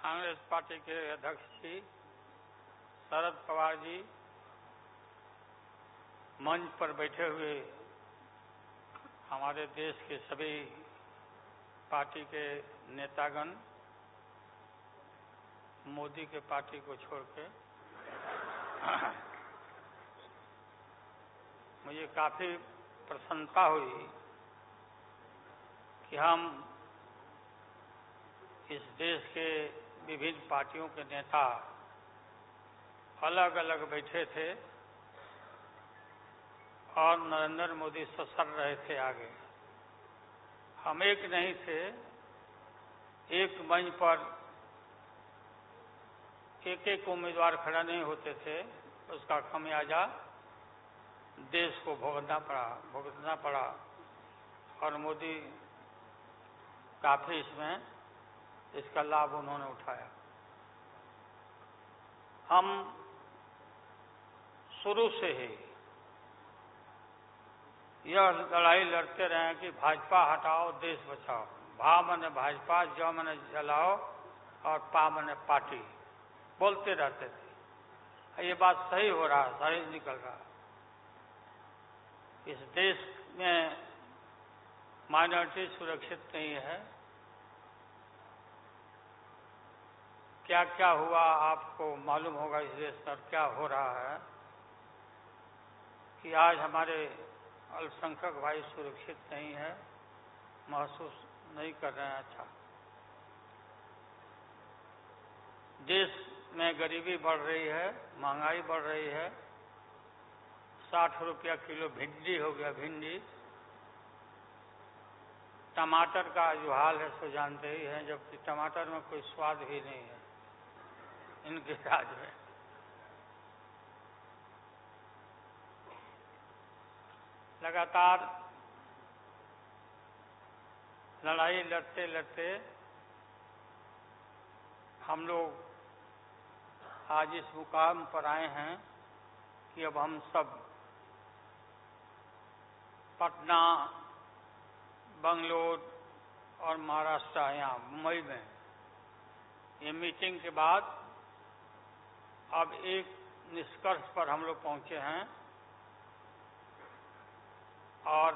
Congress party के अध्यक्ष श्री शरद पवार जी मंच पर बैठे हुए हमारे देश के सभी पार्टी के नेतागण मोदी के पार्टी को छोड़ के मुझे काफी प्रसन्नता हुई कि हम इस देश के विभिन्न पार्टियों के नेता अलग अलग बैठे थे और नरेंद्र मोदी ससर रहे थे आगे। हम एक नहीं थे, एक मंच पर एक एक उम्मीदवार खड़ा नहीं होते थे, उसका खमियाजा देश को भुगतना पड़ा और मोदी काफी इसका लाभ उन्होंने उठाया। हम शुरू से ही यह लड़ाई लड़ते रहे कि भाजपा हटाओ देश बचाओ। भा मने भाजपा, ज मने जलाओ और पा मने पार्टी बोलते रहते थे। ये बात सही हो रहा, सही निकल रहा। इस देश में माइनॉरिटी सुरक्षित नहीं है। क्या क्या हुआ आपको मालूम होगा इस देश पर क्या हो रहा है कि आज हमारे अल्पसंख्यक भाई सुरक्षित नहीं है, महसूस नहीं कर रहे हैं। अच्छा, देश में गरीबी बढ़ रही है, महंगाई बढ़ रही है। 60 रुपया किलो भिंडी हो गया। भिंडी, टमाटर का जो हाल है सो जानते ही हैं, जबकि टमाटर में कोई स्वाद भी नहीं है इनके राज में। लगातार लड़ाई लड़ते लड़ते हम लोग आज इस मुकाम पर आए हैं कि अब हम सब पटना, बंगलोर और महाराष्ट्र, यहाँ मुंबई में ये मीटिंग के बाद अब एक निष्कर्ष पर हम लोग पहुंचे हैं और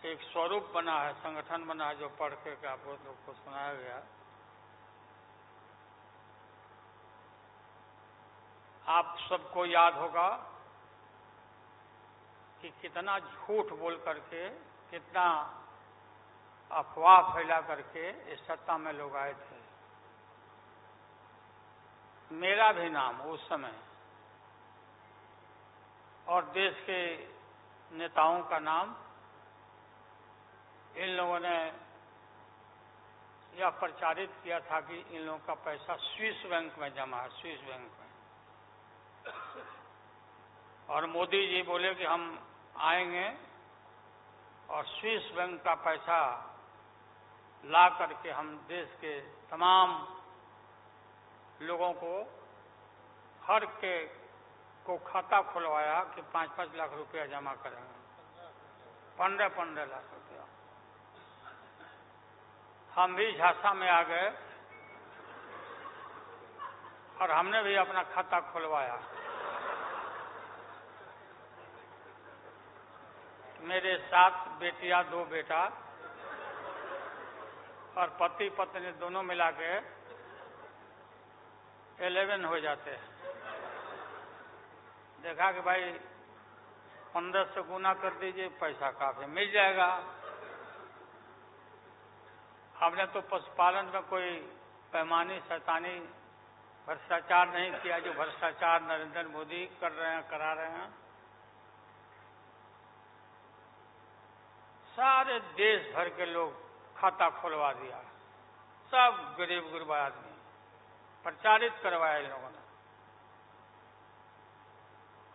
एक स्वरूप बना है, संगठन बना है जो पढ़ के आप लोग को सुनाया गया। आप सबको याद होगा कि कितना झूठ बोल करके, कितना अफवाह फैला करके इस सत्ता में लोग आए थे। मेरा भी नाम उस समय और देश के नेताओं का नाम इन लोगों ने यह प्रचारित किया था कि इन लोगों का पैसा स्विस बैंक में जमा है, स्विस बैंक में। और मोदी जी बोले कि हम आएंगे और स्विस बैंक का पैसा ला करके हम देश के तमाम लोगों को हर के को खाता खुलवाया कि 5-5 लाख रुपया जमा करेंगे। 15 लाख रुपया। हम भी झांसा में आ गए और हमने भी अपना खाता खुलवाया। मेरे 7 बेटियां, 2 बेटा और पति पत्नी दोनों मिला के 11 हो जाते हैं। देखा कि भाई 15 से गुना कर दीजिए, पैसा काफी मिल जाएगा। हमने तो पशुपालन में कोई पैमानी शैतानी भ्रष्टाचार नहीं किया जो भ्रष्टाचार नरेंद्र मोदी कर रहे हैं, करा रहे हैं। सारे देश भर के लोग खाता खुलवा दिया, सब गरीब गुरबा आदमी प्रचारित करवाया इन लोगों ने।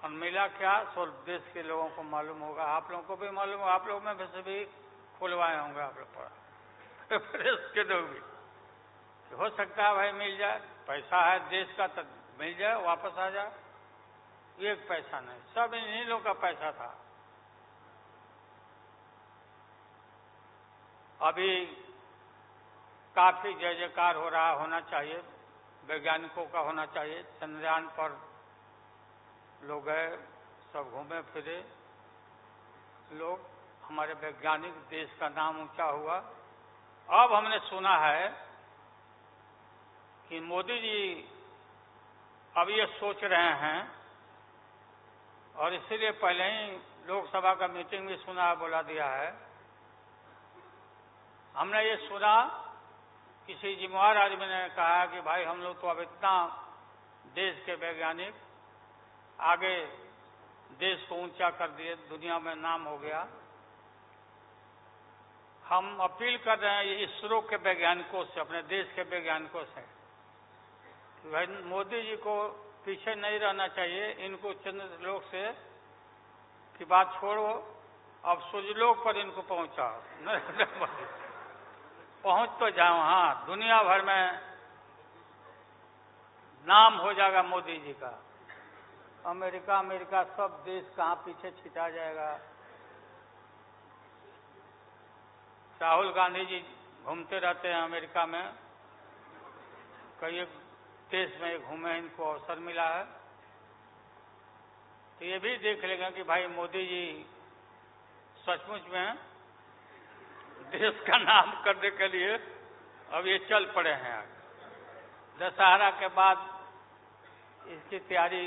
और मिला क्या, सो देश के लोगों को मालूम होगा, आप लोगों को भी मालूम होगा, आप लोग में वैसे भी खुलवाए होंगे आप लोग पर प्रेस के लोग भी। हो सकता है भाई मिल जाए, पैसा है देश का तो मिल जाए, वापस आ जाए। एक पैसा नहीं, सब इन्हीं लोगों का पैसा था। अभी काफी जय जयकार हो रहा होना चाहिए, वैज्ञानिकों का होना चाहिए। चंद्रयान पर लोग गए, सब घूमे फिरे लोग, हमारे वैज्ञानिक, देश का नाम ऊंचा हुआ। अब हमने सुना है कि मोदी जी अब ये सोच रहे हैं, और इसीलिए पहले ही लोकसभा का मीटिंग भी सुना, बोला दिया है। हमने ये सुना, किसी जिम्मेवार आदमी ने कहा कि भाई हम लोग तो अब इतना देश के वैज्ञानिक आगे देश को ऊंचा कर दिए, दुनिया में नाम हो गया। हम अपील कर रहे हैं इसरो के वैज्ञानिकों से, अपने देश के वैज्ञानिकों से, कि भाई मोदी जी को पीछे नहीं रहना चाहिए। इनको चंद्रलोक से की बात छोड़ो, अब सूर्यलोक पर इनको पहुंचाओ। पहुंच तो जाओ, हाँ, दुनिया भर में नाम हो जाएगा मोदी जी का। अमेरिका सब देश कहाँ पीछे छिटा जाएगा। राहुल गांधी जी घूमते रहते हैं अमेरिका में, कई देश में घूमे, इनको अवसर मिला है। तो ये भी देख लेंगे कि भाई मोदी जी सचमुच में देश का नाम करने के लिए अब ये चल पड़े हैं। दशहरा के बाद इसकी तैयारी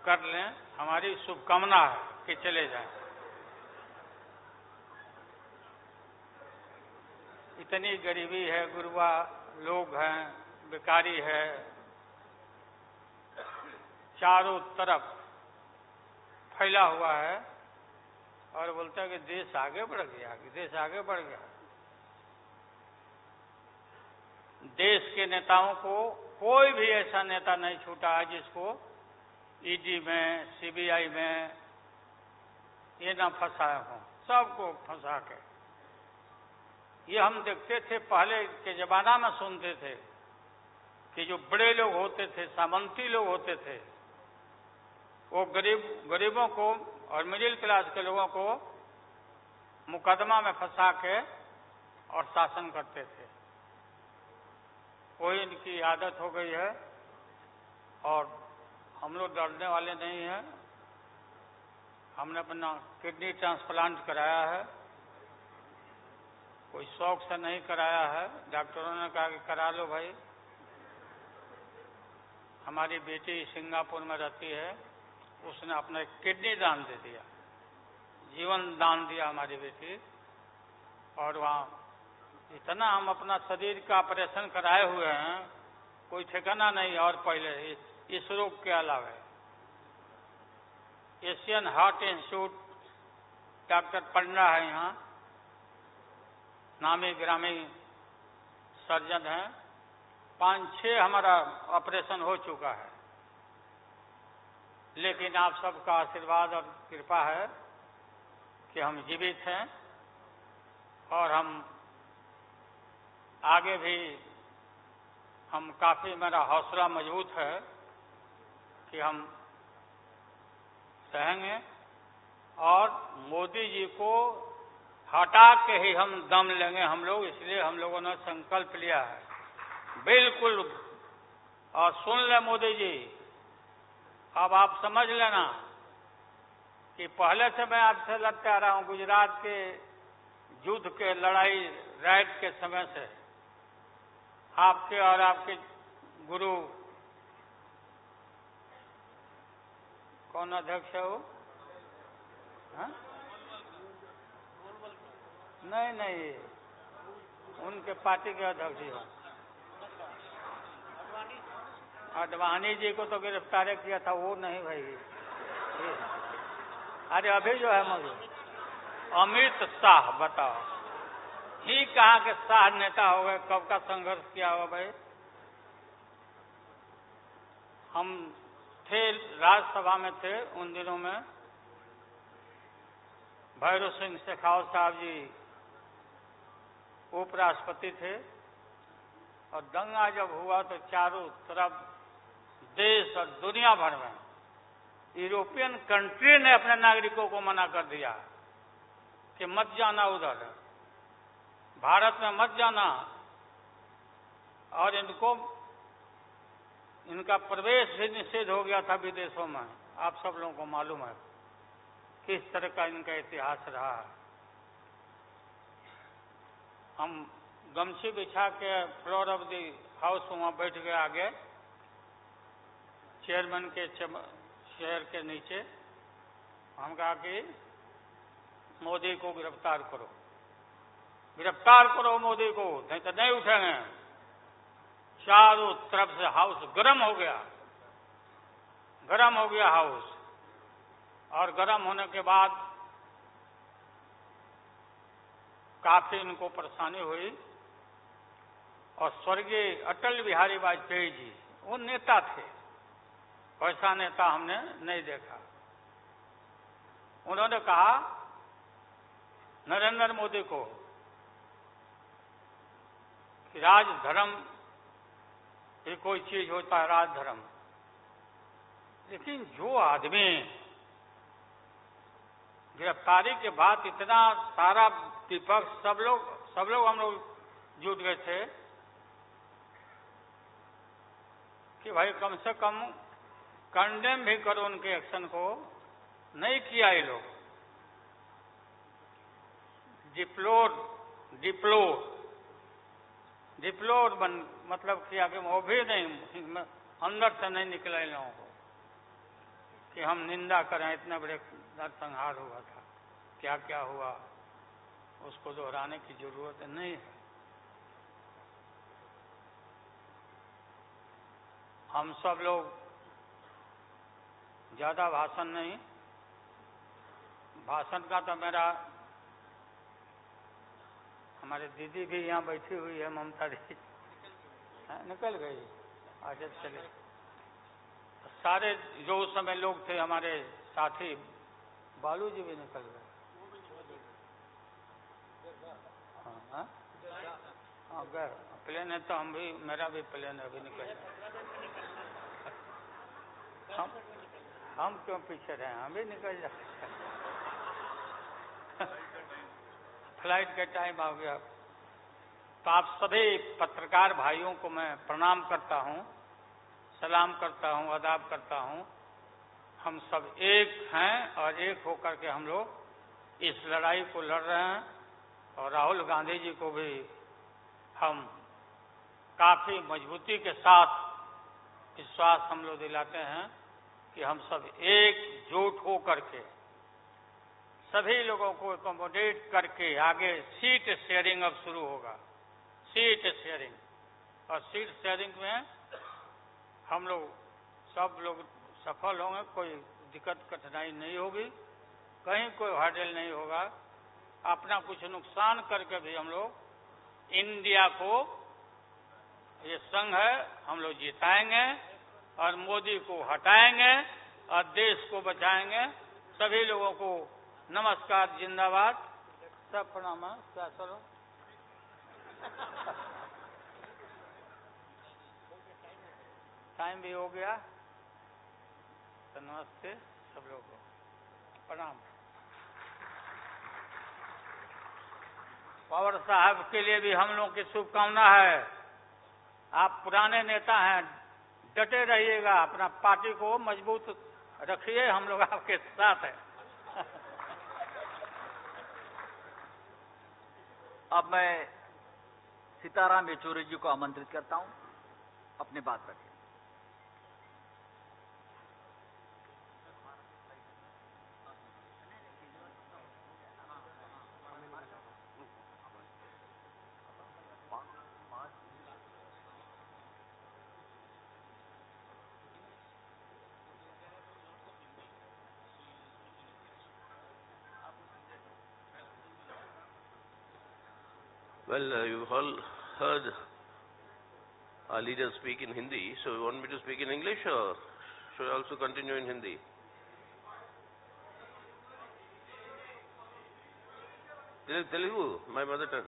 कर लें, हमारी शुभकामना है कि चले जाएं। इतनी गरीबी है, गुरबा लोग हैं, बेकारी है, चारों तरफ फैला हुआ है, और बोलता है कि देश आगे बढ़ गया, कि देश आगे बढ़ गया। देश के नेताओं को कोई भी ऐसा नेता नहीं छूटा है जिसको ईडी में, सीबीआई में ये ना फंसाए हों, सबको फंसा के। ये हम देखते थे, पहले के जमाना में सुनते थे कि जो बड़े लोग होते थे, सामंती लोग होते थे, वो गरीबों को और मिडिल क्लास के लोगों को मुकदमा में फंसा के और शासन करते थे। कोई इनकी आदत हो गई है, और हम लोग डरने वाले नहीं हैं। हमने अपना किडनी ट्रांसप्लांट कराया है, कोई शौक से नहीं कराया है। डॉक्टरों ने कहा कि करा लो भाई। हमारी बेटी सिंगापुर में रहती है, उसने अपना किडनी दान दे दिया, जीवन दान दिया हमारी बेटी। और वहाँ इतना हम अपना शरीर का ऑपरेशन कराए हुए हैं, कोई ठिकाना नहीं। और पहले इस रोग के अलावा एशियन हार्ट इंस्टीट्यूट, डॉक्टर पंडा है यहाँ, नामी ग्रामी सर्जन हैं, 5-6 हमारा ऑपरेशन हो चुका है। लेकिन आप सबका आशीर्वाद और कृपा है कि हम जीवित हैं, और हम आगे भी, हम काफी, मेरा हौसला मजबूत है कि हम सहेंगे, और मोदी जी को हटा के ही हम दम लेंगे हम लोग। इसलिए हम लोगों ने संकल्प लिया है, बिल्कुल। और सुन ले मोदी जी, अब आप समझ लेना कि पहले से मैं आपसे लड़ते आ रहा हूं, गुजरात के युद्ध के लड़ाई राइट के समय से। आपके और आपके गुरु, कौन अध्यक्ष है वो? हाँ? नहीं, उनके पार्टी के अध्यक्ष ही हैं। अडवाणी जी को तो गिरफ्तार किया था, वो नहीं भाई। अरे अभी जो है मौजूद अमित शाह, बताओ, ही कहाँ के शाह नेता हो गए? कब का संघर्ष किया हुआ भाई। हम थे, राज्यसभा में थे उन दिनों में, भैरव सिंह शेखावत साहब जी उपराष्ट्रपति थे, और दंगा जब हुआ तो चारों तरफ देश और दुनिया भर में यूरोपियन कंट्री ने अपने नागरिकों को मना कर दिया कि मत जाना उधर, भारत में मत जाना। और इनका प्रवेश भी निषेध हो गया था विदेशों में। आप सब लोगों को मालूम है किस तरह का इनका इतिहास रहा है। हम गमछी बिछा के फ्लोर ऑफ द हाउस वहां बैठ गए आगे चेयरमैन के चेयर के नीचे। हम कहा कि मोदी को गिरफ्तार करो, गिरफ्तार करो मोदी को, नहीं तो नहीं उठेंगे। चारों तरफ से हाउस गर्म हो गया, गर्म हो गया हाउस। और गर्म होने के बाद काफी इनको परेशानी हुई। और स्वर्गीय अटल बिहारी वाजपेयी जी वो नेता थे, वैसा नेता हमने नहीं देखा। उन्होंने कहा नरेंद्र मोदी को कि राजधर्म ये कोई चीज होता है, राजधर्म। लेकिन जो आदमी गिरफ्तारी के बाद इतना सारा विपक्ष सब लोग हम लोग जुट गए थे कि भाई कम से कम कंडेम भी करो उनके एक्शन को। नहीं किया ये लोग। डिप्लोर मतलब किया कि वो भी नहीं, अंदर से नहीं निकला इन लोगों को कि हम निंदा करें। इतने बड़े नरसंहार हुआ था, क्या क्या हुआ उसको दोहराने की जरूरत नहीं है। हम सब लोग ज्यादा भाषण नहीं, भाषण का तो मेरा, हमारे दीदी भी यहाँ बैठी हुई है, ममता दी निकल गई आज चले। सारे जो उस समय लोग थे हमारे साथी, बालू जी भी निकल गए। हाँ गए, प्लेन है तो हम भी, मेरा भी प्लेन अभी निकल गया। हम क्यों पीछे रहे, हम भी निकल जाए। फ्लाइट का टाइम आ गया। तो आप सभी पत्रकार भाइयों को मैं प्रणाम करता हूं, सलाम करता हूं, आदाब करता हूं। हम सब एक हैं और एक होकर के हम लोग इस लड़ाई को लड़ रहे हैं। और राहुल गांधी जी को भी हम काफी मजबूती के साथ विश्वास हम लोग दिलाते हैं कि हम सब एकजुट होकर के सभी लोगों को एकोमोडेट करके आगे सीट शेयरिंग अब शुरू होगा। सीट शेयरिंग, और सीट शेयरिंग में हम लोग सब लोग सफल होंगे, कोई दिक्कत कठिनाई नहीं होगी, कहीं कोई हर्डल नहीं होगा। अपना कुछ नुकसान करके भी हम लोग इंडिया को, ये संघ है, हम लोग जिताएंगे और मोदी को हटाएंगे और देश को बचाएंगे। सभी लोगों को नमस्कार, जिंदाबाद, सब प्रणाम। क्या चलो टाइम भी हो गया, तो नमस्ते सब लोगों को, प्रणाम। पवार साहब के लिए भी हम लोग की शुभकामना है। आप पुराने नेता हैं, डटे रहिएगा, अपना पार्टी को मजबूत रखिए, हम लोग आपके साथ हैं। अब मैं सीताराम येचुरी जी को आमंत्रित करता हूं, अपनी बात रखें। Well, you've all heard our leaders speak in Hindi, so you want me to speak in English or should I also continue in Hindi? Telugu, my mother tongue.